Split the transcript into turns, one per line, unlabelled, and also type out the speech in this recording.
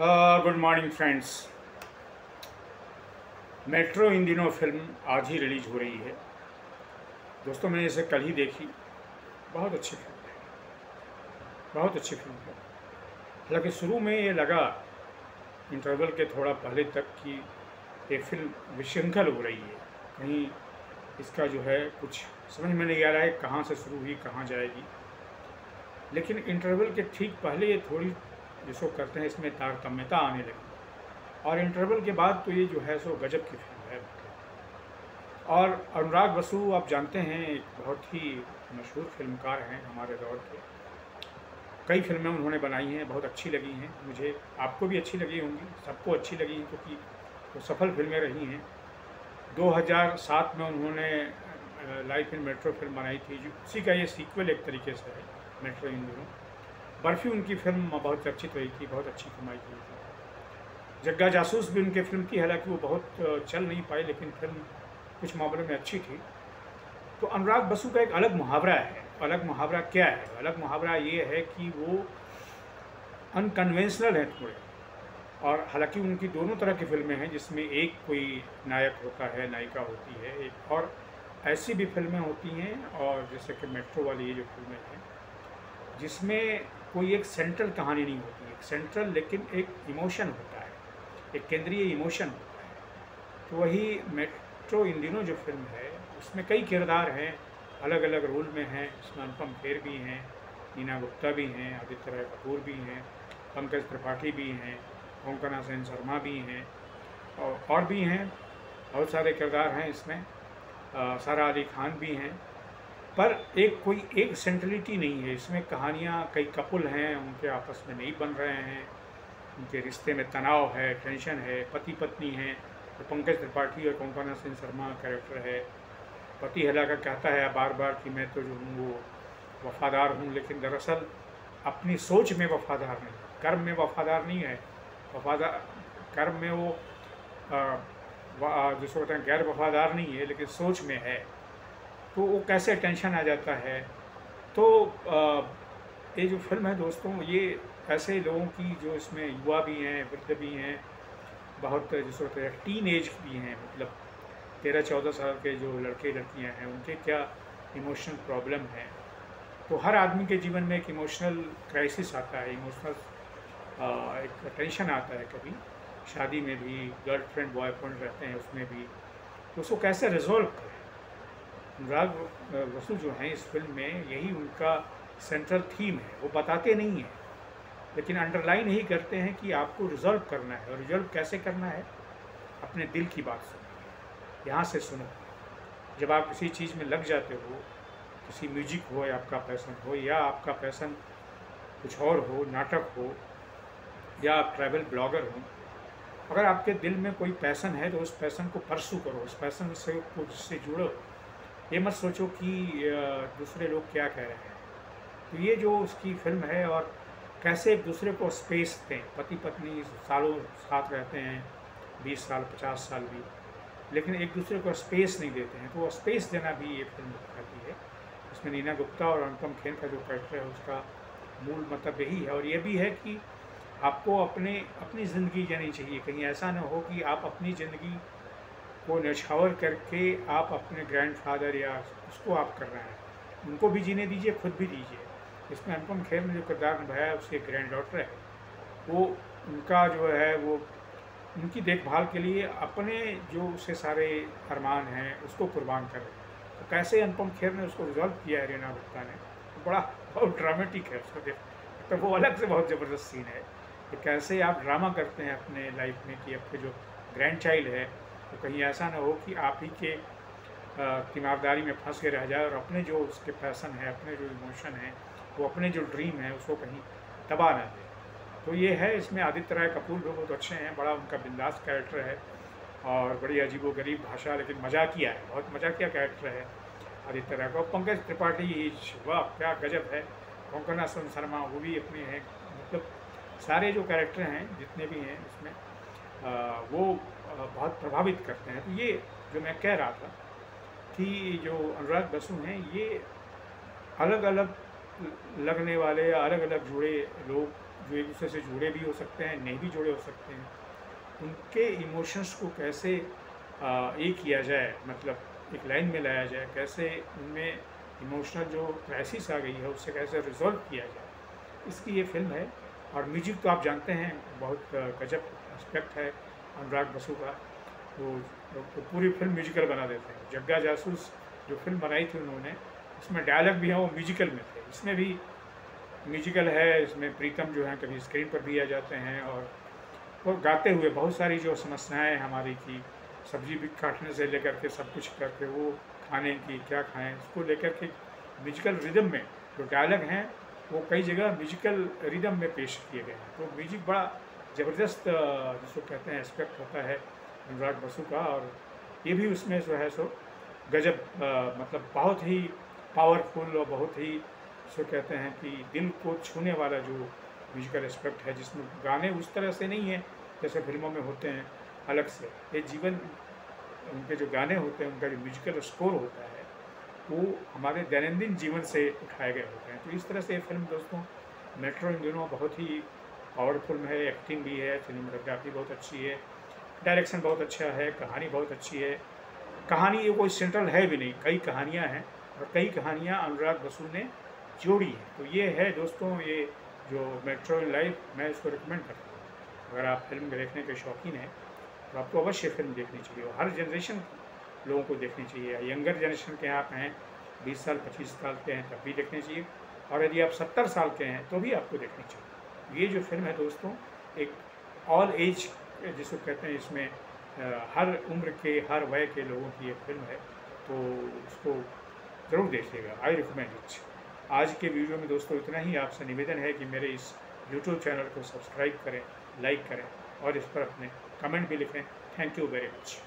Good morning friends. Metro इन दिनों film आज ही release हो रही है। दोस्तों, मैंने इसे कल ही देखी। बहुत अच्छी फिल्म है, बहुत अच्छी फिल्म है। हालांकि शुरू में ये लगा इंटरवल के थोड़ा पहले तक कि ये फिल्म विशृंखल हो रही है, कहीं इसका जो है कुछ समझ में नहीं आ रहा है कहाँ से शुरू हुई कहाँ जाएगी। लेकिन इंटरवल के ठीक पहले ये थोड़ी जिसको करते हैं इसमें तारतम्यता आने लगी, और इंटरवल के बाद तो ये जो है सो गजब की फिल्म है। और अनुराग बसु आप जानते हैं एक बहुत ही मशहूर फिल्मकार हैं हमारे दौर के। कई फिल्में उन्होंने बनाई हैं, बहुत अच्छी लगी हैं मुझे, आपको भी अच्छी लगी होंगी, सबको अच्छी लगी हैं क्योंकि वो सफल फिल्में रही हैं। 2007 में उन्होंने लाइफ इन मेट्रो फिल्म बनाई थी, जो उसी का ये सीक्वल एक तरीके से है, मेट्रो इन दिनों। बर्फी उनकी फिल्म बहुत चर्चित रही थी, बहुत अच्छी कमाई की थी। जग्गा जासूस भी उनकी फिल्म थी, हालांकि वो बहुत चल नहीं पाई, लेकिन फिल्म कुछ मामलों में अच्छी थी। तो अनुराग बसु का एक अलग मुहावरा है। अलग मुहावरा क्या है? अलग मुहावरा ये है कि वो अनकन्वेंशनल हैं थोड़े। और हालांकि उनकी दोनों तरह की फिल्में हैं, जिसमें एक कोई नायक होता है, नायिका होती है, एक और ऐसी भी फिल्में होती हैं, और जैसे कि मेट्रो वाली ये जो फिल्में हैं जिसमें कोई एक सेंट्रल कहानी नहीं होती, एक सेंट्रल लेकिन एक इमोशन होता है, एक केंद्रीय इमोशन होता है। तो वही मेट्रो इन दिनों जो फिल्म है उसमें कई किरदार हैं, अलग अलग रोल में हैं। इसमें अनुपम खेर भी हैं, नीना गुप्ता भी हैं, आदित्य राय कपूर भी हैं, पंकज त्रिपाठी भी हैं, कोंकणा सेन शर्मा भी हैं, और भी हैं, बहुत सारे किरदार हैं इसमें। सारा अली खान भी हैं। पर एक कोई एक सेंट्रलिटी नहीं है इसमें। कहानियाँ, कई कपल हैं, उनके आपस में नहीं बन रहे हैं, उनके रिश्ते में तनाव है, टेंशन है, पति पत्नी हैं। तो पंकज त्रिपाठी और कोंकणा सेन शर्मा का कैरेक्टर है। पति हलाका कहता है बार बार कि मैं तो जो हूँ वो वफादार हूँ, लेकिन दरअसल अपनी सोच में वफादार नहीं, कर्म में वफादार नहीं है। वफादार कर्म में वो जिसको कहते हैं गैर वफादार नहीं है, लेकिन सोच में है। तो वो कैसे टेंशन आ जाता है। तो ये जो फिल्म है दोस्तों, ये ऐसे लोगों की जो इसमें युवा भी हैं, वृद्ध भी हैं, बहुत जिसको कहते हैं टीन एज भी हैं, मतलब 13-14 साल के जो लड़के लड़कियां हैं, उनके क्या इमोशनल प्रॉब्लम है। तो हर आदमी के जीवन में एक इमोशनल क्राइसिस आता है, इमोशनल एक टेंशन आता है। कभी शादी में भी गर्लफ्रेंड बॉयफ्रेंड रहते हैं, उसमें भी तो उसको कैसे रिजॉल्व करें। अनुराग बसु जो हैं इस फिल्म में, यही उनका सेंट्रल थीम है। वो बताते नहीं हैं, लेकिन अंडरलाइन यही करते हैं कि आपको रिजॉल्व करना है। और रिजॉल्व कैसे करना है? अपने दिल की बात सुनो, यहाँ से सुनो। जब आप किसी चीज़ में लग जाते हो, किसी म्यूजिक हो या आपका पैसन हो, या आपका पैसन कुछ और हो, नाटक हो, या आप ट्रैवल ब्लॉगर हो, अगर आपके दिल में कोई पैसन है तो उस पैसन को परसू करो, उस पैसन से जुड़ो। ये मत सोचो कि दूसरे लोग क्या कह रहे हैं। तो ये जो उसकी फिल्म है, और कैसे एक दूसरे को स्पेस दें। पति पत्नी सालों साथ रहते हैं, 20 साल 50 साल भी, लेकिन एक दूसरे को स्पेस नहीं देते हैं। तो वो स्पेस देना भी ये फिल्म दिखाती है। इसमें नीना गुप्ता और अनुपम खेर का जो कैरेक्टर है उसका मूल मतलब यही है। और ये भी है कि आपको अपनी ज़िंदगी जीनी चाहिए। कहीं ऐसा ना हो कि आप अपनी ज़िंदगी को न्यौछावर करके आप अपने ग्रैंडफादर या उसको आप कर रहे हैं। उनको भी जीने दीजिए, खुद भी दीजिए। इसमें अनुपम खेर ने जो किरदार निभाया है, उसकी ग्रैंड डॉटर है, वो उनका जो है वो उनकी देखभाल के लिए अपने जो उसके सारे अरमान हैं उसको कुर्बान कर रहे हैं। तो कैसे अनुपम खेर ने उसको रिजॉल्व किया है रीना गुप्ता ने, तो बड़ा बहुत ड्रामेटिक है उसको देख। तो वो अलग से बहुत ज़बरदस्त सीन है कि कैसे आप ड्रामा करते हैं अपने लाइफ में कि आपके जो ग्रैंड चाइल्ड है तो कहीं ऐसा ना हो कि आप ही के तीमारदारी में फंस के रह जाए, और अपने जो उसके पैसन है, अपने जो इमोशन है, वो अपने जो ड्रीम है उसको कहीं तबाह ना दे। तो ये है। इसमें आदित्य राय कपूर भी बहुत अच्छे हैं, बड़ा उनका बिंदास कैरेक्टर है, और बड़ी अजीबोगरीब भाषा, लेकिन मजाकिया है, बहुत मजाकिया कैरेक्टर है आदित्य राय का। पंकज त्रिपाठी, वाह क्या गजब है। कोंकणा सेन शर्मा, वो भी अपने हैं। मतलब सारे जो कैरेक्टर हैं जितने भी हैं इसमें, वो बहुत प्रभावित करते हैं। तो ये जो मैं कह रहा था कि जो अनुराग बसु हैं, ये अलग अलग लगने वाले या अलग अलग जुड़े लोग जो एक दूसरे से जुड़े भी हो सकते हैं, नहीं भी जुड़े हो सकते हैं, उनके इमोशंस को कैसे ये किया जाए, मतलब एक लाइन में लाया जाए, कैसे उनमें इमोशनल जो क्राइसिस आ गई है उससे कैसे रिजॉल्व किया जाए, इसकी ये फिल्म है। और म्यूजिक तो आप जानते हैं बहुत गजब एस्पेक्ट है अनुराग बसु का। तो पूरी फिल्म म्यूजिकल बना देते हैं। जग्गा जासूस जो फिल्म बनाई थी उन्होंने, उसमें डायलॉग भी हैं वो म्यूजिकल में थे, इसमें भी म्यूजिकल है। इसमें प्रीतम जो हैं कभी स्क्रीन पर भी आ जाते हैं और वो गाते हुए बहुत सारी जो समस्याएं हमारी की, सब्जी भी काटने से लेकर के सब कुछ करके वो खाने की क्या खाएं उसको लेकर के म्यूजिकल रिदम में जो डायलॉग हैं वो कई जगह म्यूजिकल रिदम में पेश किए गए हैं। तो म्यूजिक बड़ा ज़बरदस्त जिसको कहते हैं एस्पेक्ट होता है अनुराग बसु का। और ये भी उसमें जो है सो गजब मतलब बहुत ही पावरफुल और बहुत ही सो कहते हैं कि दिल को छूने वाला जो म्यूजिकल एस्पेक्ट है, जिसमें गाने उस तरह से नहीं है जैसे फिल्मों में होते हैं अलग से। ये जीवन उनके जो गाने होते हैं, उनका जो म्यूजिकल स्कोर होता है वो हमारे दैनंदिन जीवन से उठाए गए होते हैं। तो इस तरह से ये फिल्म दोस्तों मेट्रो इन दिनों बहुत ही पावरफुल है, एक्टिंग भी है, सिनेमाटोग्राफी बहुत अच्छी है, डायरेक्शन बहुत अच्छा है, कहानी बहुत अच्छी है। कहानी ये कोई सेंट्रल है भी नहीं, कई कहानियाँ हैं और कई कहानियाँ अनुराग बसु ने जोड़ी है। तो ये है दोस्तों ये जो मेट्रो इन लाइफ, मैं इसको रिकमेंड करता हूँ। अगर आप फिल्म देखने के शौकीन हैं तो आपको अवश्य फिल्म देखनी चाहिए और हर जनरेशन लोगों को देखनी चाहिए। यंगर जनरेशन के आप हैं, 20 साल 25 साल के हैं तब भी देखनी चाहिए, और यदि आप 70 साल के हैं तो भी आपको देखनी चाहिए। ये जो फिल्म है दोस्तों एक ऑल एज जिसको कहते हैं, इसमें हर उम्र के हर वय के लोगों की ये फिल्म है, तो उसको ज़रूर देखिएगा। I recommend it. आज के वीडियो में दोस्तों इतना ही। आपसे निवेदन है कि मेरे इस यूट्यूब चैनल को सब्सक्राइब करें, लाइक करें और इस पर अपने कमेंट भी लिखें। Thank you very much.